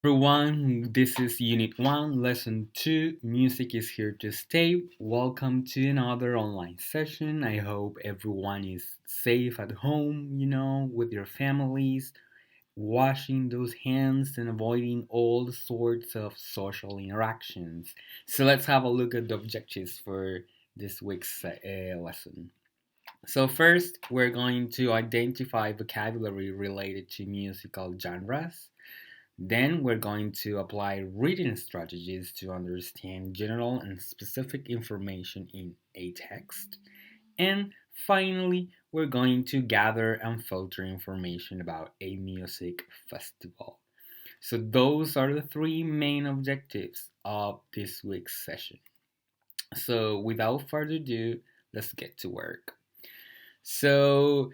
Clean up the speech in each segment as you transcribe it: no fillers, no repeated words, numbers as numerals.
Everyone, this is Unit 1, Lesson 2. Music is here to stay. Welcome to another online session. I hope everyone is safe at home, with your families, washing those hands and avoiding all sorts of social interactions. So let's have a look at the objectives for this week's lesson. So, first, we're going to identify vocabulary related to musical genres. Then we're going to apply reading strategies to understand general and specific information in a text. And finally, we're going to gather and filter information about a music festival. So, those are the three main objectives of this week's session. So, without further ado, let's get to work. So,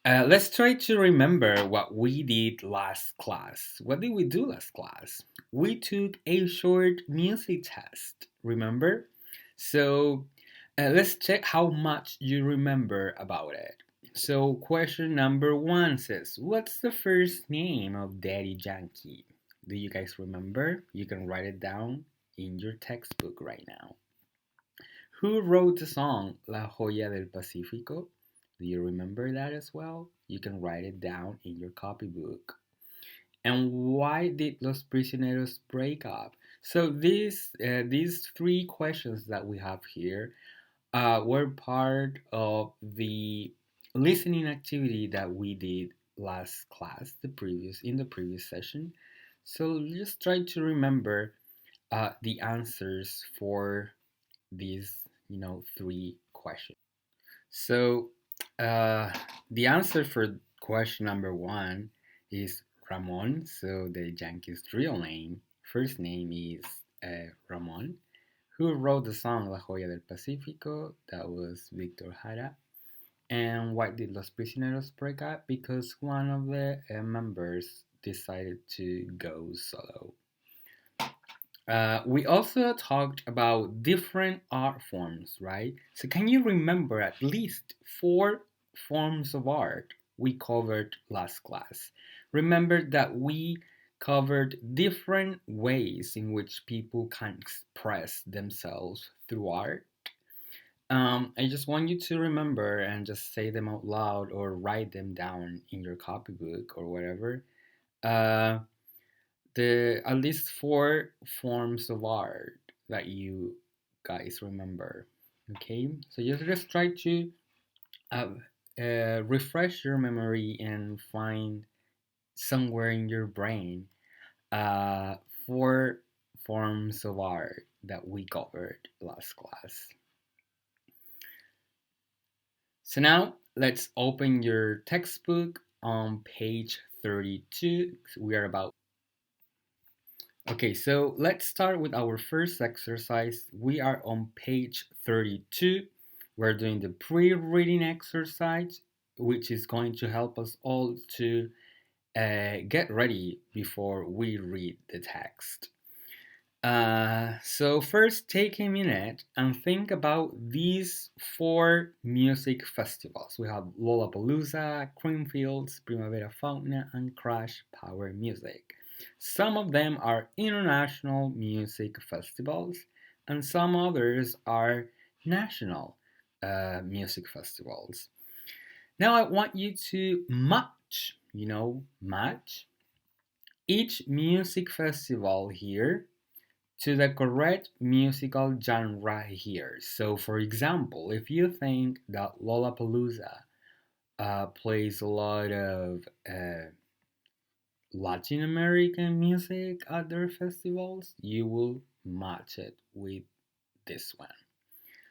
let's try to remember what we did last class. What did we do last class? We took a short music test, remember? So let's check how much you remember about it. So, question number one says, what's the first name of Daddy Yankee? Do you guys remember? You can write it down in your textbook right now. Who wrote the song La Joya del Pacífico? Do you remember that as well? You can write it down in your copybook. And why did Los Prisioneros break up? So these three questions that we have here were part of the listening activity that we did last class, the previous session. So just try to remember the answers for these, three questions. So, uh, the answer for question number one is Ramon. So, the Yankees' real name, first name is Ramon. Who wrote the song La Joya del Pacífico? That was Victor Jara. And why did Los Prisioneros break up? Because one of the members decided to go solo. We also talked about different art forms, right? So, can you remember at least four forms of art we covered last class? Remember that we covered different ways in which people can express themselves through art. I just want you to remember and just say them out loud or write them down in your copybook or whatever. Uh, the at least four forms of art that you guys remember. Okay, so just try to uh, refresh your memory and find somewhere in your brain uh, four forms of art that we covered last class. So now let's open your textbook on page 32. We are about Okay, so let's start with our first exercise. We are on page 32. We're doing the pre-reading exercise, which is going to help us all to get ready before we read the text. So first take a minute and think about these four music festivals. We have Lollapalooza, Creamfields, Primavera Fauna, and Crash Power Music. Some of them are international music festivals, and some others are national music festivals. Now I want you to match each music festival here to the correct musical genre here. So, for example, if you think that Lollapalooza plays a lot of Latin American music at their festivals, you will match it with this one.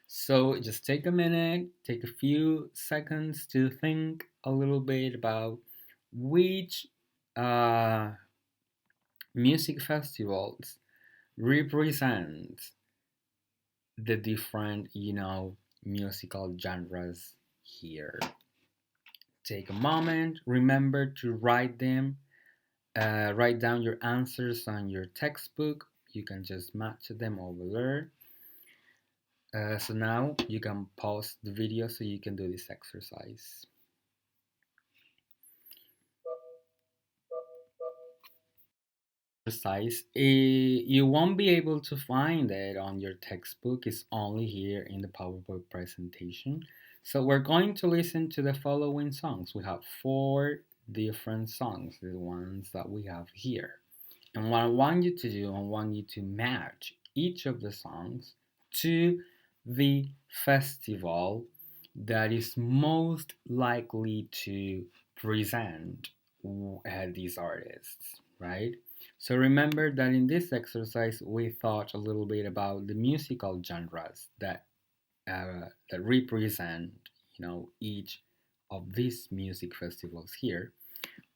So, just take a minute, take a few seconds to think a little bit about which uh, music festivals represent the different, musical genres here. Take a moment, remember to write them, write down your answers on your textbook. You can just match them over there. So now you can pause the video so you can do this exercise. exercise, you won't be able to find it on your textbook. It's only here in the PowerPoint presentation. So we're going to listen to the following songs. We have four different songs, the ones that we have here. And what I want you to do, I want you to match each of the songs to the festival that is most likely to present these artists, right? So remember that in this exercise we thought a little bit about the musical genres that represent, each of these music festivals here.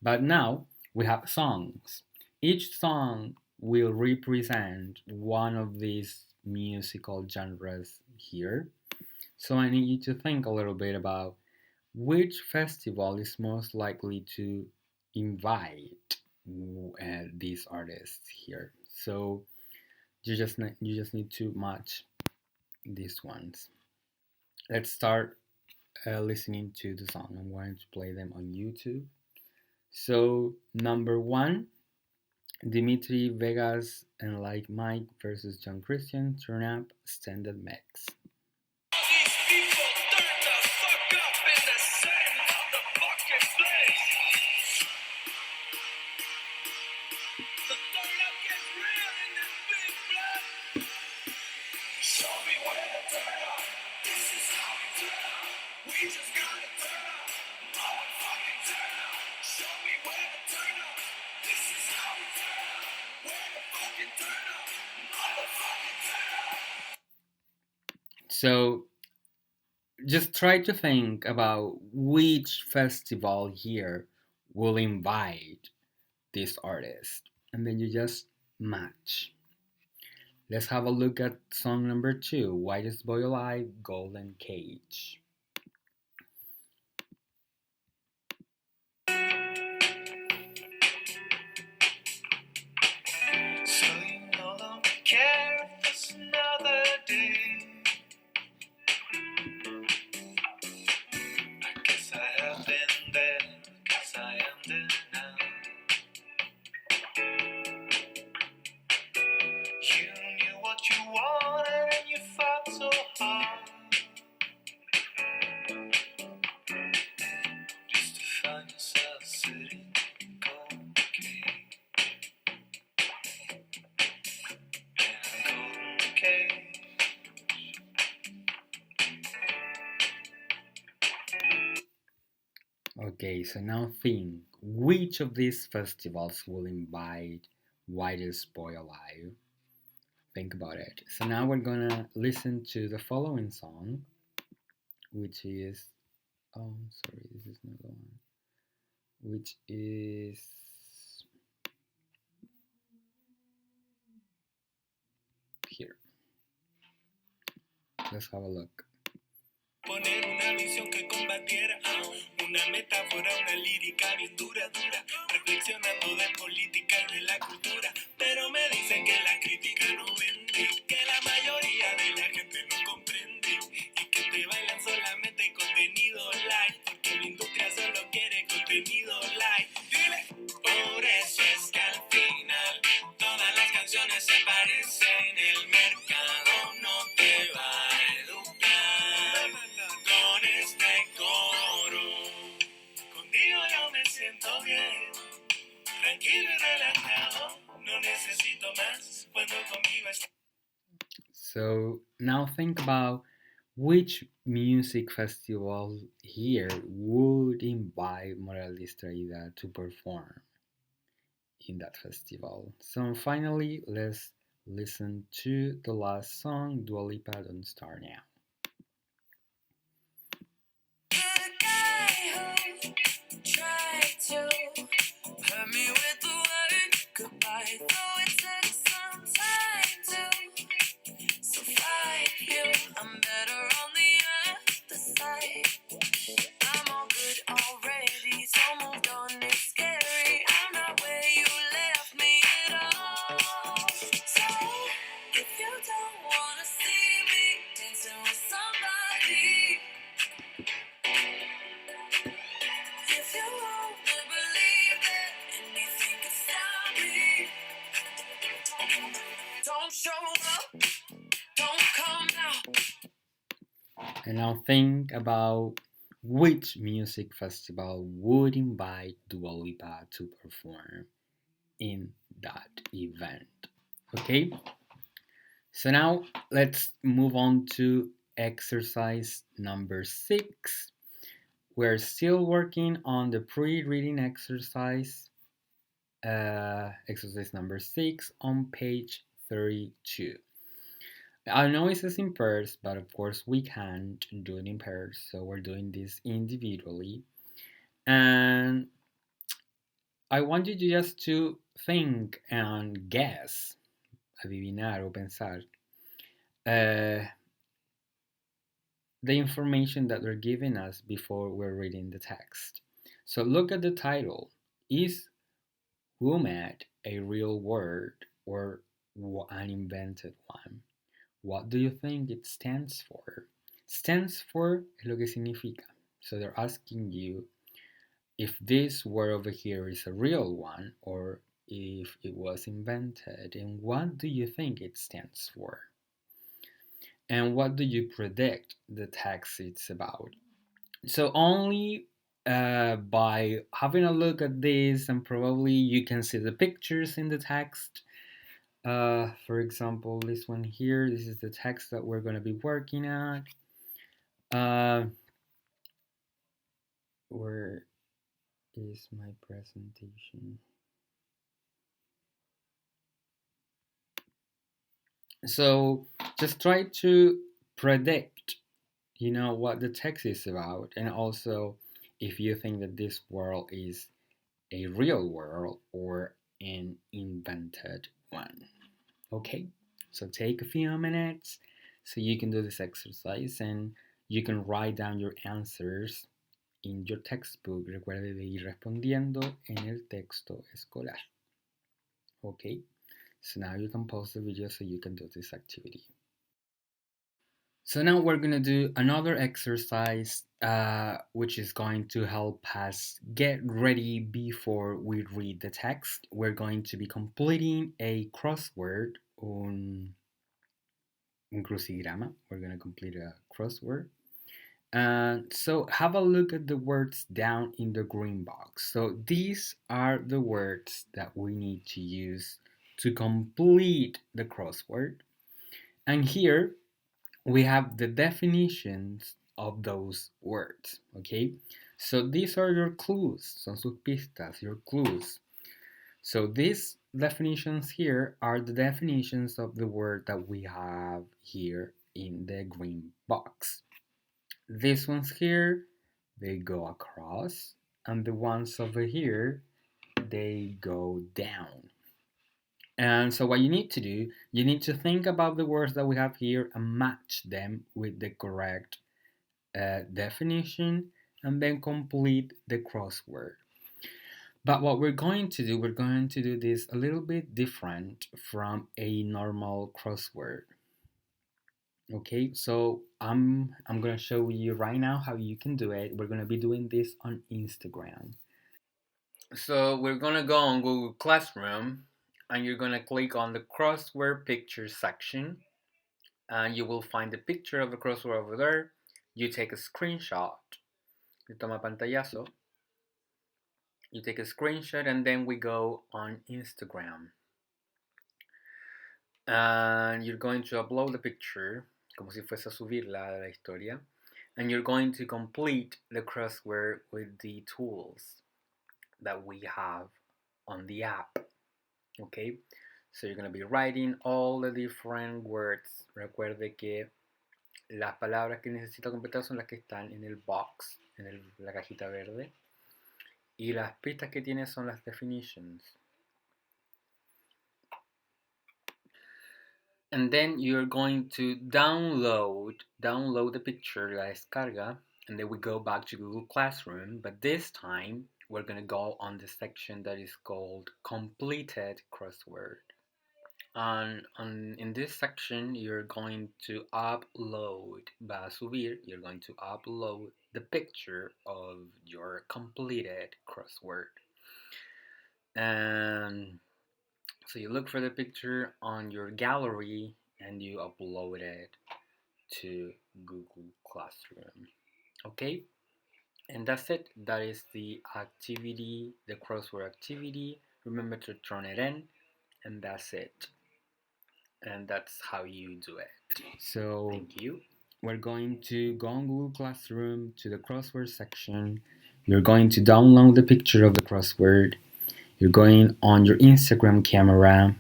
But now we have songs. Each song will represent one of these musical genres here. So I need you to think a little bit about which festival is most likely to invite these artists here. So you just need to match these ones. Let's start listening to the song. I'm going to play them on YouTube. So number one, Dimitri Vegas and Like Mike versus John Christian, Turn Up, Standard Mix. So just try to think about which festival here will invite this artist, and then you just match. Let's have a look at song number two, Whitest Boy Alive, Golden Cage. So you no longer care if it's another day. I guess I have been there, guess I am there now. You knew what you wanted and you fought so hard just to find yourself sitting in a golden cage. In a golden cage. Okay, so now think which of these festivals will invite Whitest Boy Alive? Think about it. So now we're gonna listen to the following song, which is sorry, this is not the one. Which is here. Let's have a look. Poner una visión que combatiera una metáfora, una lírica bien dura, reflexionando de política y de la cultura. Pero me dicen que la crítica no vende, que la mayoría de la gente no comprende y que te bailan solamente contenido light, porque la industria solo quiere contenido light. Dile, por eso es que al final todas las canciones se parecen, el mercado no te va a educar con este coro. Contigo yo me siento bien, tranquilo y relajado, no necesito más cuando conmigo está. So now think about which music festival here would invite Moralista Ida to perform in that festival. So finally, let's listen to the last song, Dua Lipa, Don't Start Now. The guy who tried to hurt me with the word goodbye, though it took some time to survive you. I'm better on the other side. I'm all good already, so moved on. It's scary. I'm not where you left me at all. So if you don't wanna see me dancing with somebody, if you wanna believe that anything can stop me, Don't show up, don't come out. And now think about which music festival would invite Dua Lipa to perform in that event. Okay, so now let's move on to exercise number 6. We're still working on the pre-reading exercise, exercise number 6 on page 32. I know it says in pairs, but of course we can't do it in pairs, so we're doing this individually. And I want you just to think and guess, adivinar o pensar, the information that they're giving us before we're reading the text. So look at the title. Is WOMAD a real word or an invented one? What do you think it stands for? Stands for es lo que significa. So they're asking you if this word over here is a real one or if it was invented, and what do you think it stands for? And what do you predict the text is about? So only by having a look at this, and probably you can see the pictures in the text. For example, this one here, this is the text that we're going to be working at. Where is my presentation? So just try to predict, what the text is about, and also if you think that this world is a real world or an invented one. Okay, so take a few minutes so you can do this exercise and you can write down your answers in your textbook. Recuerde de ir respondiendo en el texto escolar. Okay, so now you can pause the video so you can do this activity. So now we're going to do another exercise which is going to help us get ready before we read the text. We're going to be completing a crossword, un crucigrama. We're going to complete a crossword. So have a look at the words down in the green box. So these are the words that we need to use to complete the crossword. And here we have the definitions of those words, okay? So these are your clues, son sus pistas, your clues. So these definitions here are the definitions of the word that we have here in the green box. These ones here, they go across, and the ones over here, they go down. And so what you need to do, you need to think about the words that we have here and match them with the correct definition, and then complete the crossword. But what we're going to do this a little bit different from a normal crossword. Okay, so I'm gonna show you right now how you can do it. We're gonna be doing this on Instagram. So we're gonna go on Google Classroom, and you're gonna click on the crossword picture section, and you will find the picture of the crossword over there. You take a screenshot. You toma pantallazo. You take a screenshot, and then we go on Instagram. And you're going to upload the picture, como si fuese a subirla a la historia. And you're going to complete the crossword with the tools that we have on the app. Okay, so you're going to be writing all the different words. Recuerde que las palabras que necesita completar son las que están en el box, en la cajita verde. Y las pistas que tiene son las definitions. And then you're going to download the picture, la descarga, and then we go back to Google Classroom, but this time we're going to go on the section that is called completed crossword. And in this section you're going to upload, va a subir, you're going to upload the picture of your completed crossword. And So you look for the picture on your gallery and you upload it to Google Classroom. Okay? And that's it. That is the activity, the crossword activity. Remember to turn it in, and that's it. And that's how you do it. So thank you. We're going to go on Google Classroom to the crossword section. You're going to download the picture of the crossword. You're going on your Instagram camera.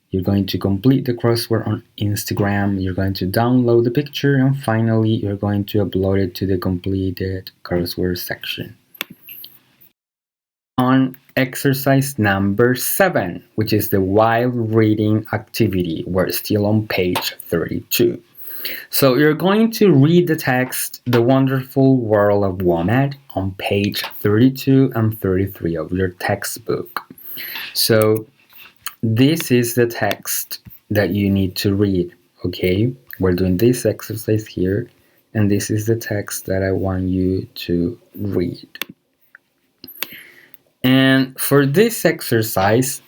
You're going to complete the crossword on Instagram. You're going to download the picture, and finally, you're going to upload it to the completed crossword section. On exercise number 7, which is the while reading activity, we're still on page 32. So you're going to read the text, The Wonderful World of WOMED, on page 32 and 33 of your textbook. So this is the text that you need to read, okay? We're doing this exercise here, and this is the text that I want you to read. And for this exercise,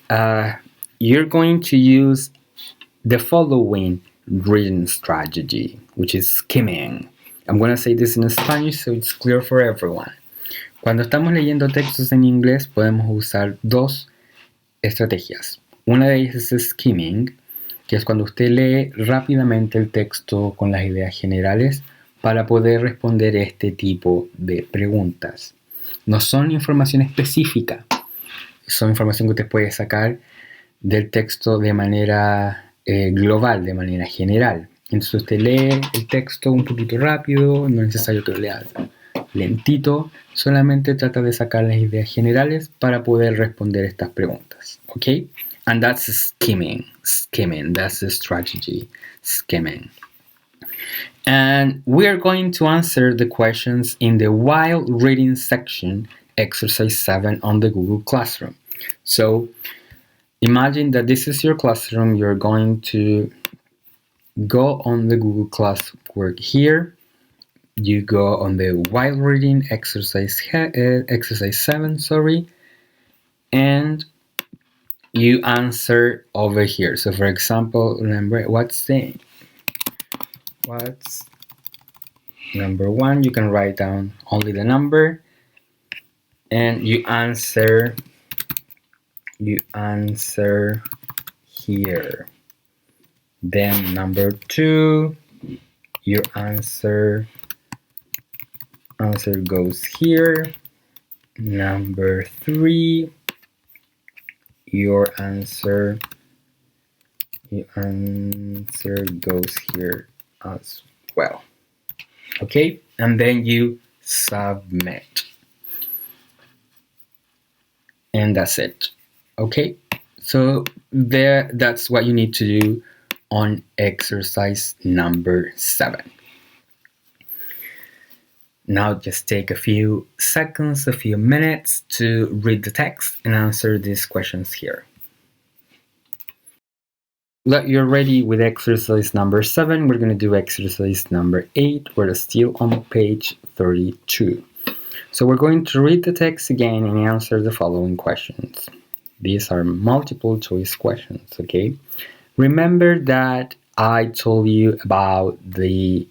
you're going to use the following reading strategy, which is skimming. I'm going to say this in Spanish so it's clear for everyone. Cuando estamos leyendo textos en inglés, podemos usar dos estrategias. Una de ellas es skimming, que es cuando usted lee rápidamente el texto con las ideas generales para poder responder este tipo de preguntas. No son información específica, son información que usted puede sacar del texto de manera global, de manera general. Entonces usted lee el texto un poquito rápido, no es necesario que lo lea lentito, solamente trata de sacar las ideas generales para poder responder estas preguntas, ¿ok? And that's skimming, that's the strategy, skimming. And we are going to answer the questions in the while reading section, exercise 7 on the Google Classroom. So imagine that this is your classroom. You're going to go on the Google Classwork here. You go on the while reading exercise 7, and you answer over here. So for example, remember what's number 1, you can write down only the number and you answer here. Then number 2, your answer goes here. Number 3, your answer goes here as well. Okay, and then you submit, and that's it. Okay, so that's what you need to do on exercise number 7. Now just take a few seconds, a few minutes to read the text and answer these questions here. That you're ready with exercise number 7, we're going to do exercise number 8. We're still on page 32. So we're going to read the text again and answer the following questions. These are multiple choice questions, okay? Remember that I told you about the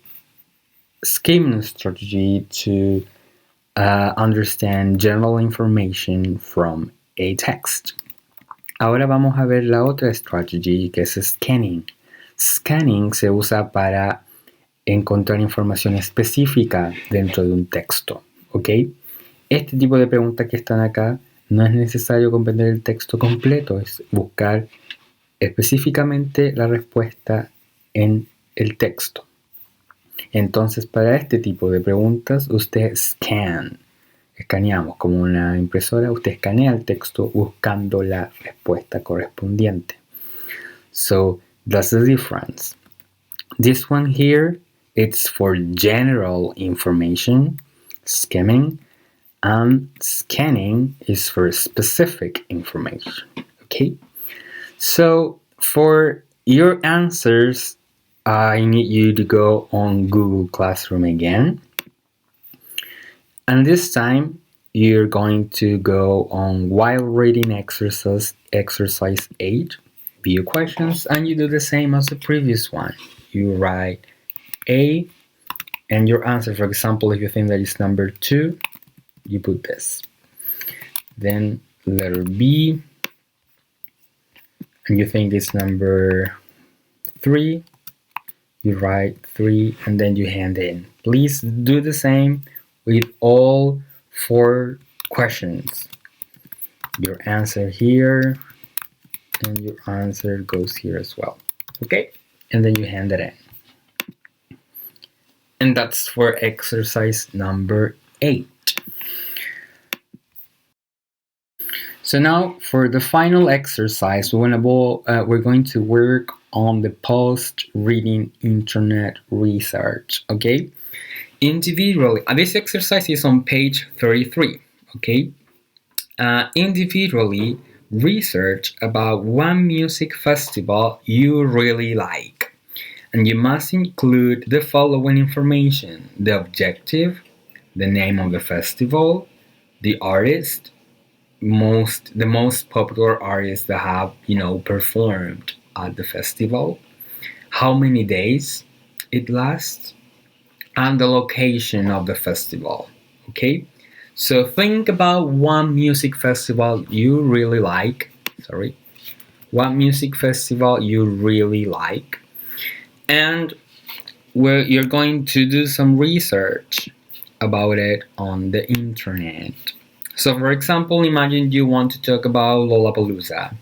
skimming strategy to understand general information from a text. Ahora vamos a ver la otra strategy, que es scanning. Scanning se usa para encontrar información específica dentro de un texto, ¿ok? Este tipo de preguntas que están acá no es necesario comprender el texto completo, es buscar específicamente la respuesta en el texto. Entonces, para este tipo de preguntas, usted escaneamos como una impresora, usted escanea el texto buscando la respuesta correspondiente. So, that's the difference. This one here, it's for general information, skimming, and scanning is for specific information, okay? So, for your answers, I need you to go on Google Classroom again. And this time, you're going to go on while reading exercise 8. view questions, and you do the same as the previous one. You write A and your answer. For example, if you think that it's number 2, you put this. Then letter B, and you think it's number 3, you write 3 and then you hand in. Please do the same with all 4 questions. Your answer here and your answer goes here as well. Okay, and then you hand it in. And that's for exercise number 8. So now for the final exercise, we're going to work on the post-reading internet research, okay? Individually, this exercise is on page 33, okay? Individually, research about one music festival you really like. And you must include the following information: the objective, the name of the festival, the artist, the most popular artists that have performed at the festival, how many days it lasts, and the location of the festival. Okay, so think about one music festival you really like. One music festival you really like, and where you're going to do some research about it on the internet. So for example, imagine you want to talk about Lollapalooza.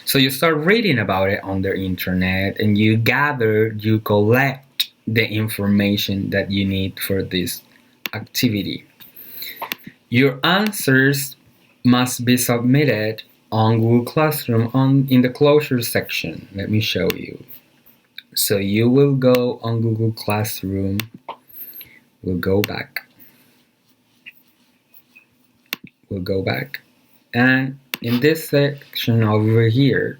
So you start reading about it on the internet and you collect the information that you need for this activity. Your answers must be submitted on Google Classroom in the closure section. Let me show you. So you will go on Google Classroom, we'll go back, and in this section over here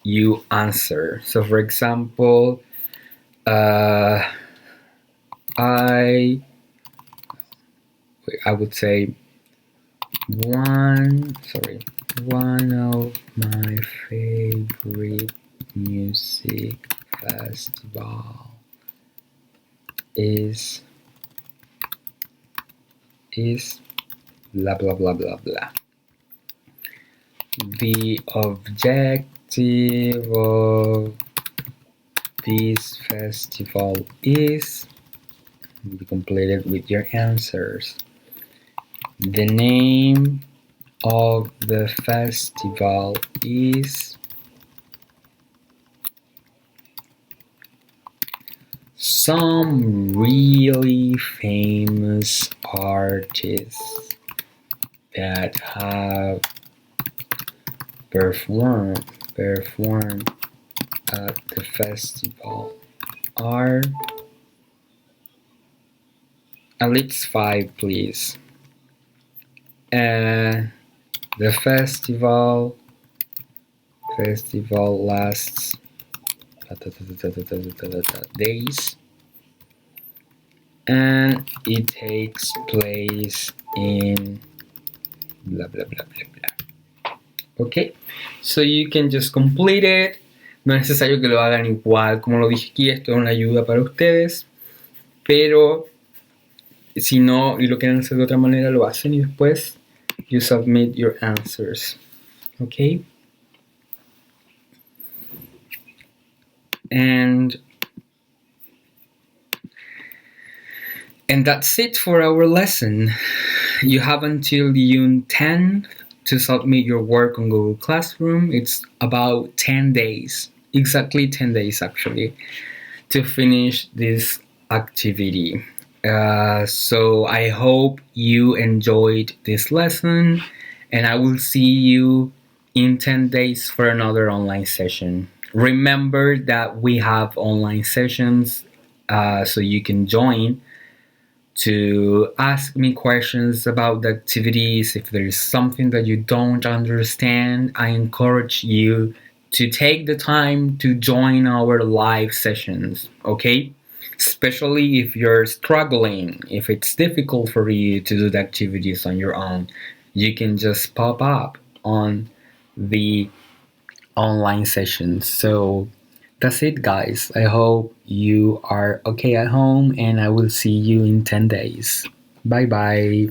you answer. So for example, I would say one of my favorite music festival is blah blah blah blah blah. The objective of this festival is, be completed with your answers. The name of the festival is some really famous artists that have performed at the festival are at least 5, please. The festival lasts days, and it takes place in blah blah blah blah blah. Okay, so you can just complete it. No es necesario que lo hagan igual como lo dije aquí. Esto es una ayuda para ustedes, pero si no y lo quieren hacer de otra manera, lo hacen y después you submit your answers. Okay, and that's it for our lesson. You have until June 10th to submit your work on Google Classroom. It's about 10 days, exactly 10 days actually, to finish this activity. So I hope you enjoyed this lesson, and I will see you in 10 days for another online session. Remember that we have online sessions, so you can join to ask me questions about the activities. If there is something that you don't understand, I encourage you to take the time to join our live sessions, okay? Especially if you're struggling, if it's difficult for you to do the activities on your own, you can just pop up on the online sessions. So that's it, guys. I hope you are okay at home, and I will see you in 10 days. Bye bye.